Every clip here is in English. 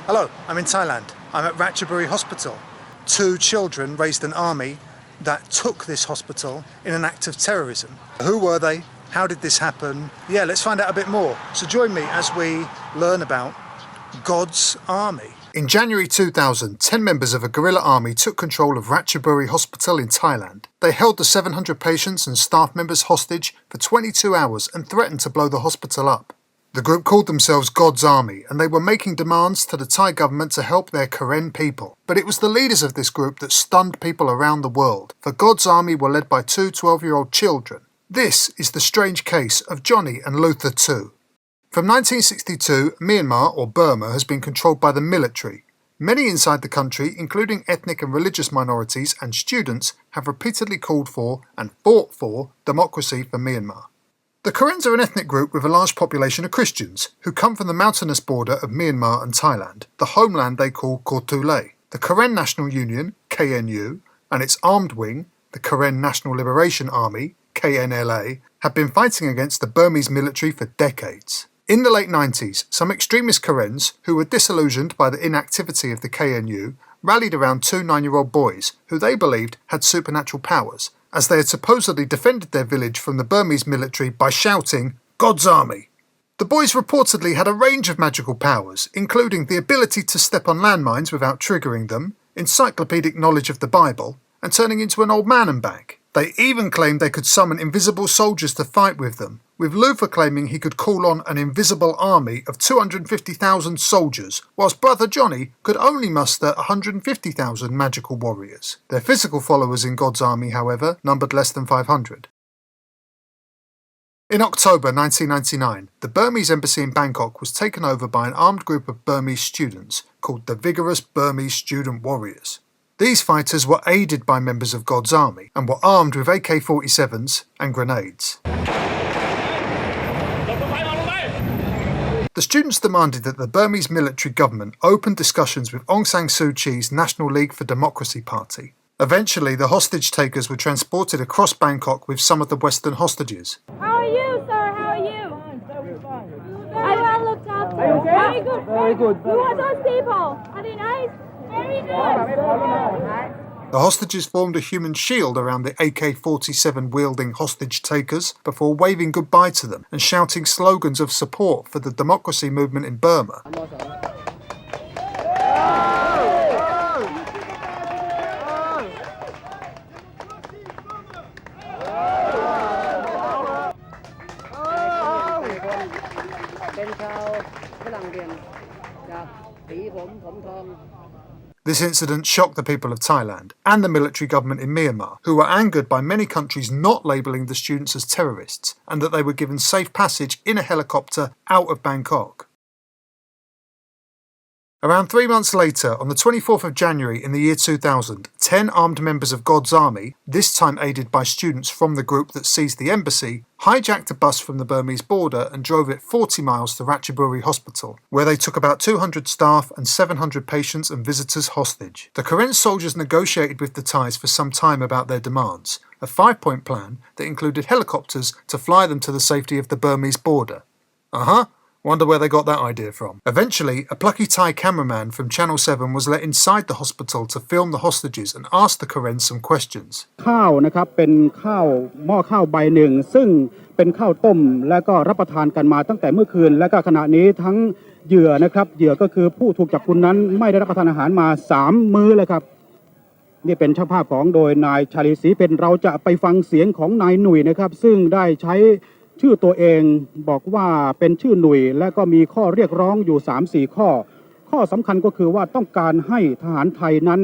Hello, I'm in Thailand. I'm at Ratchaburi Hospital. 2 children raised an army that took this hospital in an act of terrorism. Who were they? How did this happen? Yeah, let's find out a bit more. So join me as we learn about God's army. In January 2000, 10 members of a guerrilla army took control of Ratchaburi Hospital in Thailand. They held the 700 patients and staff members hostage for 22 hours and threatened to blow the hospital up. The group called themselves God's Army, and they were making demands to the Thai government to help their Karen people. But it was the leaders of this group that stunned people around the world, for God's Army were led by 2 12-year-old children. This is the strange case of Johnny and Luther Htoo. From 1962, Myanmar, or Burma, has been controlled by the military. Many inside the country, including ethnic and religious minorities and students, have repeatedly called for and fought for democracy for Myanmar. The Karens are an ethnic group with a large population of Christians who come from the mountainous border of Myanmar and Thailand, the homeland they call Kortule. The Karen National Union, KNU, and its armed wing, the Karen National Liberation Army, KNLA, have been fighting against the Burmese military for decades. In the late 90s, some extremist Karens, who were disillusioned by the inactivity of the KNU, rallied around 2 9-year-old boys who they believed had supernatural powers, as they had supposedly defended their village from the Burmese military by shouting, "God's Army!" The boys reportedly had a range of magical powers, including the ability to step on landmines without triggering them, encyclopedic knowledge of the Bible, and turning into an old man and back. They even claimed they could summon invisible soldiers to fight with them, with Luther claiming he could call on an invisible army of 250,000 soldiers, whilst brother Johnny could only muster 150,000 magical warriors. Their physical followers in God's Army, however, numbered less than 500. In October 1999, the Burmese Embassy in Bangkok was taken over by an armed group of Burmese students called the Vigorous Burmese Student Warriors. These fighters were aided by members of God's Army and were armed with AK-47s and grenades. The students demanded that the Burmese military government open discussions with Aung San Suu Kyi's National League for Democracy party. Eventually, the hostage takers were transported across Bangkok with some of the Western hostages. How are you, sir? How are you? I well looked after. Very good. Very good. Who are those people? Are they nice? Very nice. The hostages formed a human shield around the AK-47 wielding hostage takers before waving goodbye to them and shouting slogans of support for the democracy movement in Burma. This incident shocked the people of Thailand and the military government in Myanmar, who were angered by many countries not labelling the students as terrorists and that they were given safe passage in a helicopter out of Bangkok. Around 3 months later, on the 24th of January in the year 2000, 10 armed members of God's Army, this time aided by students from the group that seized the embassy, hijacked a bus from the Burmese border and drove it 40 miles to Ratchaburi Hospital, where they took about 200 staff and 700 patients and visitors hostage. The Karen soldiers negotiated with the Thais for some time about their demands, a 5-point plan that included helicopters to fly them to the safety of the Burmese border. Wonder where they got that idea from. Eventually, a plucky Thai cameraman from Channel 7 was let inside the hospital to film the hostages and ask the Karen some questions. ข้าวนะครับเป็นข้าวหม้อข้าวใบหนึ่งซึ่งเป็นข้าวต้มและก็รับประทานกันมาตั้งแต่เมื่อคืนและก็ขณะนี้ทั้งเหยื่อนะครับเหยื่อก็คือผู้ถูกจับกุมนั้นไม่ได้รับประทานอาหารมา3 มื้อเลยครับนี่เป็นช่างภาพของโดยนายชาลีศรีเพนเราจะไปฟังเสียงของนายหนุ่ยนะครับซึ่งได้ใช้ชื่อตัวเองบอกว่าเป็นชื่อหนุ่ยและก็มีข้อเรียกร้องอยู่ 3-4 ข้อสำคัญก็คือว่าต้องการให้ทหารไทยนั้น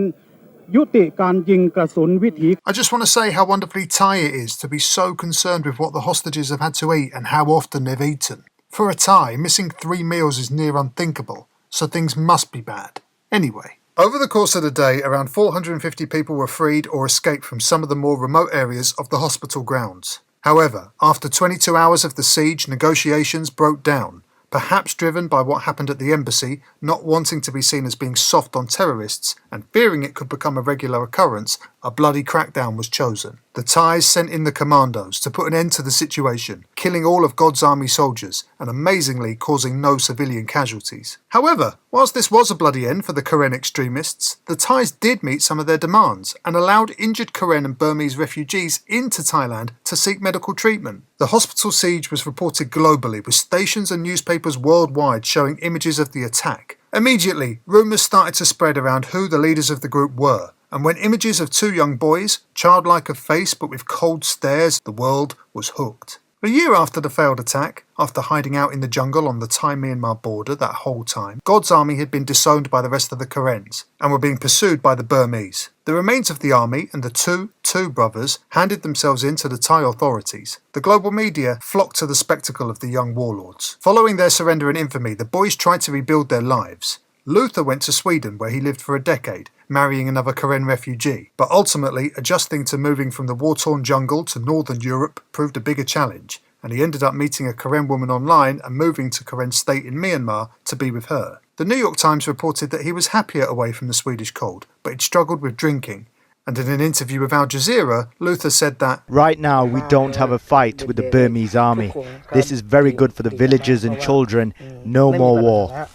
ยุติการยิงกระสุนวิถี I just want to say how wonderfully Thai it is to be so concerned with what the hostages have had to eat and how often they've eaten. For a Thai, missing 3 meals is near unthinkable, so things must be bad. Anyway, over the course of the day, around 450 people were freed or escaped from some of the more remote areas of the hospital grounds. However, after 22 hours of the siege, negotiations broke down, perhaps driven by what happened at the embassy, not wanting to be seen as being soft on terrorists and fearing it could become a regular occurrence. a bloody crackdown was chosen. The Thais sent in the commandos to put an end to the situation, killing all of God's army soldiers and amazingly causing no civilian casualties. However, whilst this was a bloody end for the Karen extremists, the Thais did meet some of their demands and allowed injured Karen and Burmese refugees into Thailand to seek medical treatment. The hospital siege was reported globally, with stations and newspapers worldwide showing images of the attack. Immediately, rumours started to spread around who the leaders of the group were, and when images of two young boys, childlike of face but with cold stares, the world was hooked. A year after the failed attack, after hiding out in the jungle on the Thai-Myanmar border that whole time, God's army had been disowned by the rest of the Karens and were being pursued by the Burmese. The remains of the army and the two brothers handed themselves in to the Thai authorities. The global media flocked to the spectacle of the young warlords. Following their surrender and infamy, the boys tried to rebuild their lives. Luther went to Sweden, where he lived for a decade, marrying another Karen refugee, but ultimately adjusting to moving from the war-torn jungle to northern Europe proved a bigger challenge, and he ended up meeting a Karen woman online and moving to Karen state in Myanmar to be with her. The New York Times reported that he was happier away from the Swedish cold, but he'd struggled with drinking. And in an interview with Al Jazeera, Luther said that, "Right now we don't have a fight with the Burmese army. This is very good for the villagers and children. No more war."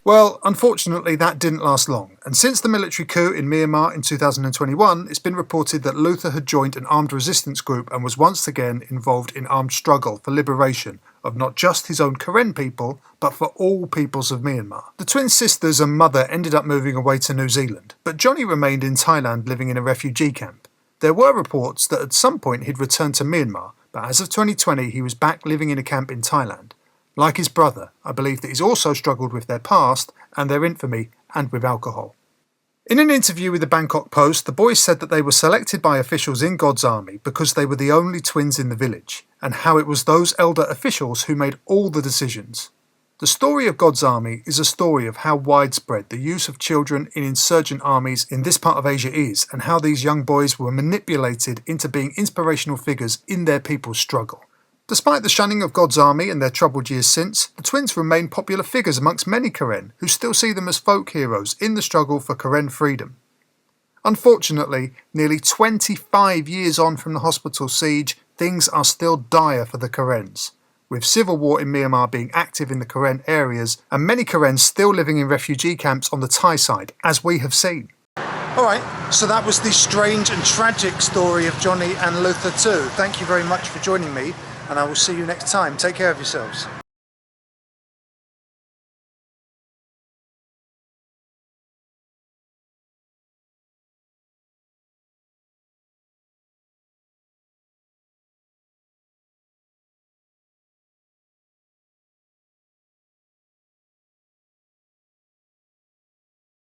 Well, unfortunately that didn't last long, and since the military coup in Myanmar in 2021, it's been reported that Luther had joined an armed resistance group and was once again involved in armed struggle for liberation of not just his own Karen people, but for all peoples of Myanmar. The twin sisters and mother ended up moving away to New Zealand, but Johnny remained in Thailand living in a refugee camp. There were reports that at some point he'd returned to Myanmar, but as of 2020 he was back living in a camp in Thailand. Like his brother, I believe that he's also struggled with their past and their infamy and with alcohol. In an interview with the Bangkok Post, the boys said that they were selected by officials in God's army because they were the only twins in the village, and how it was those elder officials who made all the decisions. The story of God's army is a story of how widespread the use of children in insurgent armies in this part of Asia is, and how these young boys were manipulated into being inspirational figures in their people's struggle. Despite the shunning of God's army and their troubled years since, the twins remain popular figures amongst many Karen who still see them as folk heroes in the struggle for Karen freedom. Unfortunately, nearly 25 years on from the hospital siege, things are still dire for the Karens, with civil war in Myanmar being active in the Karen areas and many Karens still living in refugee camps on the Thai side, as we have seen. Alright, so that was the strange and tragic story of Johnny and Luther Htoo. Thank you very much for joining me, and I will see you next time. Take care of yourselves.